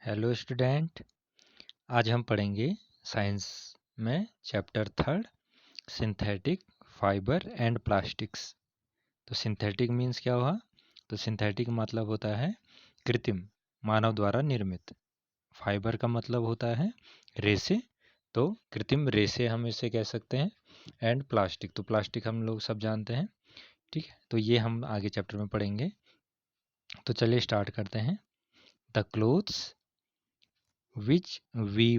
Hello student. आज हम पढ़ेंगे साइंस में chapter 3 synthetic fibre and plastics. तो सिंथेटिक मीन्स क्या हुआ? तो सिंथेटिक मतलब होता है कृत्रिम, मानव द्वारा निर्मित। फाइबर का मतलब होता है रेसे, तो कृत्रिम रेसे हम इसे कह सकते हैं। एंड प्लास्टिक, तो प्लास्टिक हम लोग सब जानते हैं। ठीक है, तो ये हम आगे चैप्टर में पढ़ेंगे। तो चलिए स्टार्ट करते हैं। The clothes which we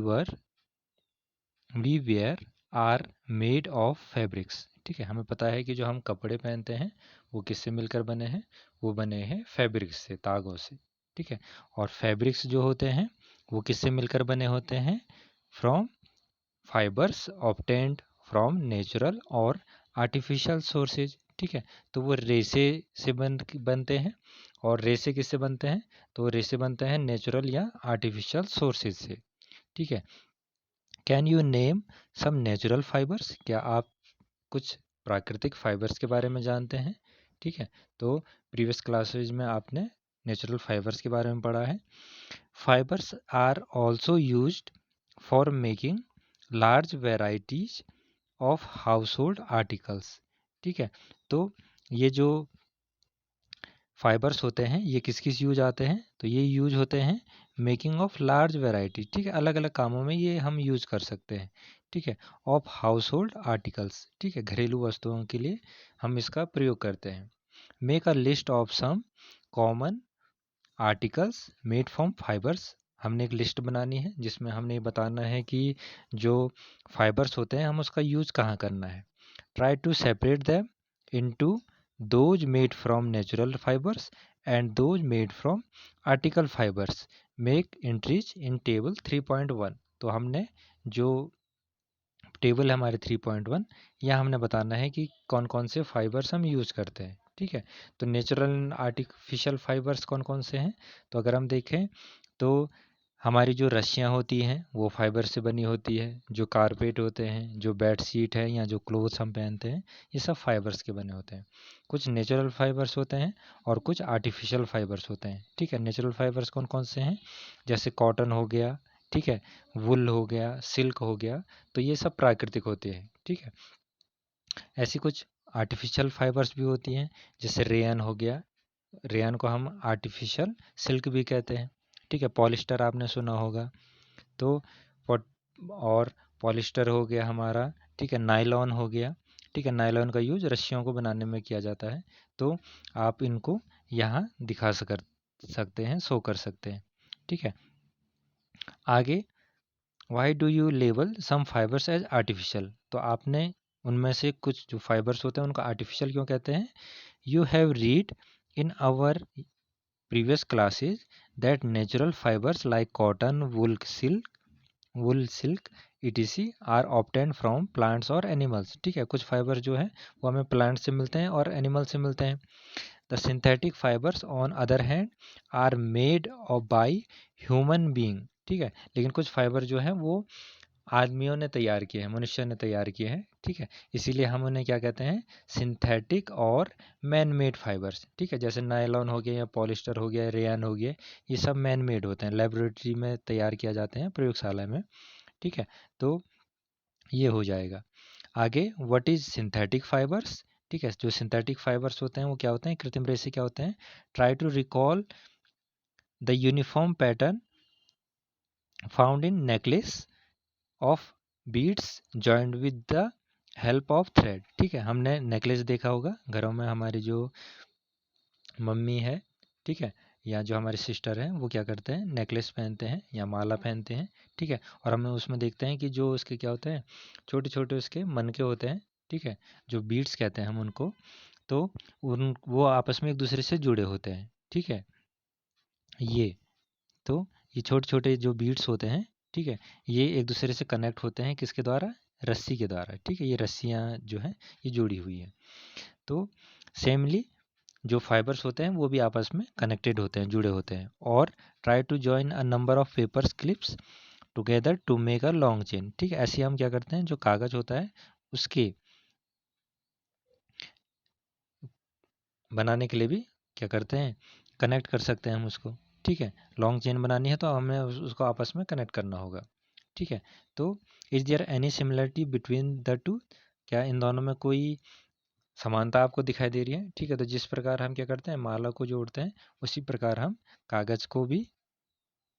wear are made of fabrics. ठीक है, हमें पता है कि जो हम कपड़े पहनते हैं वो किससे मिलकर बने हैं? वो बने हैं फैब्रिक्स से, तागों से। ठीक है, और फैब्रिक्स जो होते हैं वो किससे मिलकर बने होते हैं? From fibres obtained from natural और आर्टिफिशियल सोर्सेज। ठीक है, तो वो रेसे से बनते हैं। और रेसे किससे बनते हैं? तो रेसे बनते हैं नेचुरल या आर्टिफिशियल सोर्सेज से। ठीक है, can you name some natural fibres? क्या आप कुछ प्राकृतिक फाइबर्स के बारे में जानते हैं? ठीक है, तो प्रीवियस क्लासेज में आपने नेचुरल फाइबर्स के बारे में पढ़ा है। Fibres are also used for making large varieties of household articles. ठीक है, तो ये जो फाइबर्स होते हैं ये किस किस यूज आते हैं? तो ये यूज होते हैं मेकिंग ऑफ लार्ज वैरायटी। ठीक है, अलग अलग कामों में ये हम यूज कर सकते हैं। ठीक है, ऑफ हाउस होल्ड आर्टिकल्स। ठीक है, घरेलू वस्तुओं के लिए हम इसका प्रयोग करते हैं। Make a list of some common articles made from fibres. हमने एक लिस्ट बनानी है जिसमें हमने ये बताना है कि जो फाइबर्स होते हैं हम उसका यूज कहाँ करना है। Try to separate them into those made from natural fibers and those made from artificial fibers. Make entries in table 3.1। तो हमने जो टेबल है हमारे 3.1, यहाँ हमने बताना है कि कौन कौन से फाइबर्स हम यूज़ करते हैं। ठीक है, तो नेचुरल आर्टिफिशियल फाइबर्स कौन कौन से हैं? तो अगर हम देखें तो हमारी जो रस्सियाँ होती हैं वो फाइबर से बनी होती है। जो कारपेट होते हैं, जो बेड शीट है या जो क्लोथ्स हम पहनते हैं, ये सब फाइबर्स के बने होते हैं। कुछ नेचुरल फाइबर्स होते हैं और कुछ आर्टिफिशियल फाइबर्स होते हैं। ठीक है, नेचुरल फाइबर्स कौन कौन से हैं? जैसे कॉटन हो गया, ठीक है, वुल हो गया, सिल्क हो गया, तो ये सब प्राकृतिक होते हैं। ठीक है, ऐसी कुछ आर्टिफिशियल फाइबर्स भी होती हैं, जैसे रेयन हो गया। रेयन को हम आर्टिफिशियल सिल्क भी कहते हैं। ठीक है, पॉलिस्टर आपने सुना होगा। तो और पॉलिस्टर हो गया हमारा। ठीक है, नायलॉन हो गया। ठीक है, नायलॉन का यूज रस्सियों को बनाने में किया जाता है। तो आप इनको यहाँ दिखा सकते हैं, शो कर सकते हैं। ठीक है, आगे why do you label some fibres as artificial? तो आपने उनमें से कुछ जो फाइबर्स होते हैं उनको आर्टिफिशियल क्यों कहते हैं? You have read in our previous classes that natural fibres like cotton, wool silk etc are obtain from plants और एनिमल्स। ठीक है, कुछ फाइबर जो है वो हमें प्लांट से मिलते हैं और एनिमल से मिलते हैं। The synthetic fibres on other hand are made of by human being. ठीक है, लेकिन कुछ फाइबर जो है वो आदमियों ने तैयार किए हैं, मनुष्य ने तैयार किए हैं। ठीक है, इसीलिए हम उन्हें क्या कहते हैं? सिंथेटिक और मैन मेड फाइबर्स। ठीक है, जैसे नायलॉन हो गया या पॉलिस्टर हो गया, रेयन हो गया, ये सब मैन मेड होते हैं, लेबोरेटरी में तैयार किया जाते हैं, प्रयोगशाला में। ठीक है, तो ये हो जाएगा। आगे व्हाट इज सिंथेटिक फाइबर्स? ठीक है, जो सिंथेटिक फाइबर्स होते हैं वो क्या होते हैं? कृत्रिम रेशे क्या होते हैं? Try to recall the uniform pattern found in necklace of beads joined with the help of thread. ठीक है, हमने नेकलेस देखा होगा घरों में, हमारी जो मम्मी है, ठीक है, या जो हमारी सिस्टर है वो क्या करते हैं? नेकलेस पहनते हैं या माला पहनते हैं। ठीक है, और हमें उसमें देखते हैं कि जो उसके क्या होते हैं? छोटे छोटे उसके मनके होते हैं। ठीक है, जो बीड्स कहते हैं हम उनको। तो उन वो आपस में एक दूसरे से जुड़े होते हैं। ठीक है, ये तो ये छोटे छोटे जो बीड्स होते हैं, ठीक है, ये एक दूसरे से कनेक्ट होते हैं किसके द्वारा? रस्सी के द्वारा। ठीक है, ये रस्सियाँ जो हैं ये जुड़ी हुई हैं। तो सेमली जो फाइबर्स होते हैं वो भी आपस में कनेक्टेड होते हैं, जुड़े होते हैं। और try to join a number of papers clips together to make a long chain. ठीक है, ऐसे हम क्या करते हैं? जो कागज होता है उसके बनाने के लिए भी क्या करते हैं? कनेक्ट कर सकते हैं हम उसको। ठीक है, लॉन्ग चेन बनानी है तो हमें उसको आपस में कनेक्ट करना होगा। ठीक है, तो is there any similarity between the two, क्या इन दोनों में कोई समानता आपको दिखाई दे रही है? ठीक है, तो जिस प्रकार हम क्या करते हैं, माला को जोड़ते हैं, उसी प्रकार हम कागज को भी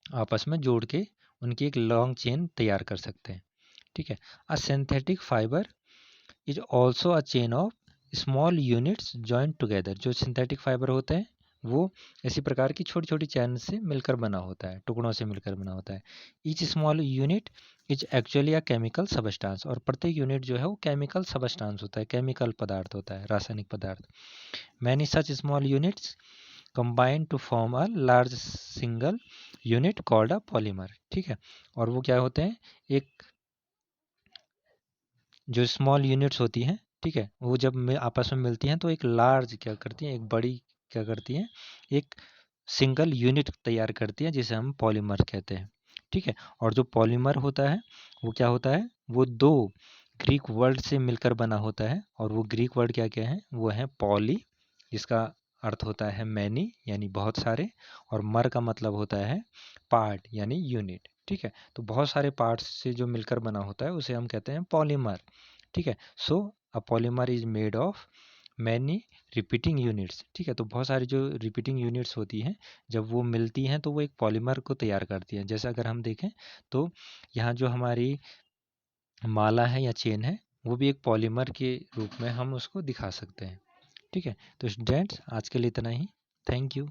आपस में जोड़ के उनकी एक लॉन्ग चेन तैयार कर सकते हैं। ठीक है, अ synthetic fibre is also a chain of small units joint together. जो सिंथेटिक फाइबर होते हैं वो इसी प्रकार की छोटी छोटी चैन से मिलकर बना होता है, टुकड़ों से मिलकर बना होता है। Each small unit is actually a chemical substance, और प्रत्येक यूनिट जो है वो केमिकल सबस्टांस होता है, केमिकल पदार्थ होता है, रासायनिक पदार्थ। Many such small units combine to form a large single unit called a polymer. ठीक है, और वो क्या होते हैं, एक जो स्मॉल यूनिट्स होती हैं, ठीक है, वो जब में आपस में मिलती हैं तो एक लार्ज क्या करती हैं, एक बड़ी क्या करती हैं, एक सिंगल यूनिट तैयार करती हैं जिसे हम पॉलीमर कहते हैं। ठीक है, और जो पॉलीमर होता है वो क्या होता है, वो दो ग्रीक वर्ड से मिलकर बना होता है, और वो ग्रीक वर्ड क्या क्या है, वो है पॉली, जिसका अर्थ होता है मैनी यानी बहुत सारे, और मर का मतलब होता है पार्ट यानी यूनिट। ठीक है, तो बहुत सारे पार्ट्स से जो मिलकर बना होता है उसे हम कहते हैं पॉलीमर। ठीक है, so a polymer is made of many repeating units. ठीक है, तो बहुत सारी जो रिपीटिंग यूनिट्स होती हैं जब वो मिलती हैं तो वो एक पॉलीमर को तैयार करती हैं। जैसे अगर हम देखें तो यहाँ जो हमारी माला है या चेन है वो भी एक पॉलीमर के रूप में हम उसको दिखा सकते हैं। ठीक है, तो स्टूडेंट्स आज के लिए इतना ही। Thank you.